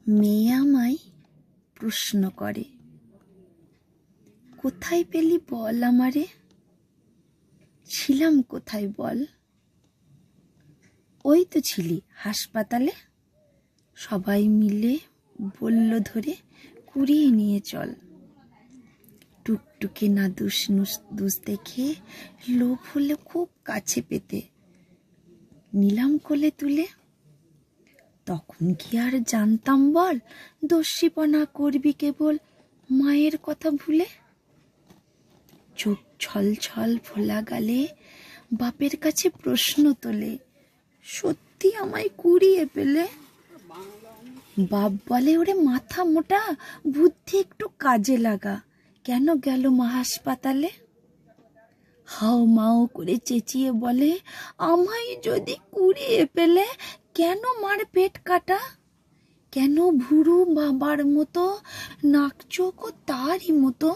মেয়ে আমায় প্রশ্ন করে, কোথায় পেলি বল আমারে, ছিলাম কোথায় বল? ওই তো ছিলি হাসপাতালে, সবাই মিলে বলল ধরে কুড়িয়ে নিয়ে চল। টুকটুকে না দুষ দেখে লোভ হলে খুব কাছে পেতে নিলাম কোলে তুলে। তখন কি আর জানতাম বল, দস্যিপনা করবি কেবল মায়ের কথা ভুলে। চোখ ছল ছল ফোলা গালে বাপের কাছে প্রশ্ন তোলে, সত্যি আমায় কুড়িয়ে পেলে? বাপ বলে, ওরে মাথা মোটা, বুদ্ধি একটু কাজে লাগা, কেন গেল মা হাসপাতালে? হাও মাও করে চেঁচিয়ে বলে, আমায় যদি কুড়িয়ে পেলে, কেন মার পেট কাটা? কেন ভুরু বাবার মতো, নাক চোখও তারই মতো,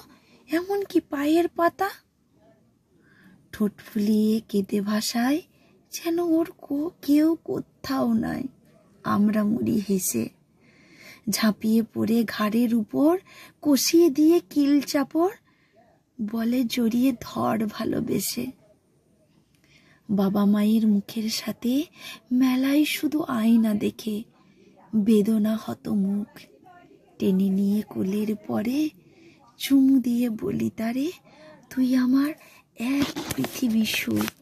এমনকি পায়ের পাতা? ঠোঁট ফুলিয়ে কেঁদে ভাষায় যেন ওর কেউ কোথাও নাই। আমরা মরি হেসে, ঝাঁপিয়ে পড়ে ঘাড়ের উপর কষিয়ে দিয়ে কিল চাপড়, বলে জড়িয়ে ধর ভালোবেসে। বাবা মায়ের মুখের সাথে মেলায় শুধু আয়না দেখে বেদনা হত মুখ, টেনে নিয়ে কোলের পরে চুমু দিয়ে বলি তারে, তুই আমার এক পৃথিবী সুখ।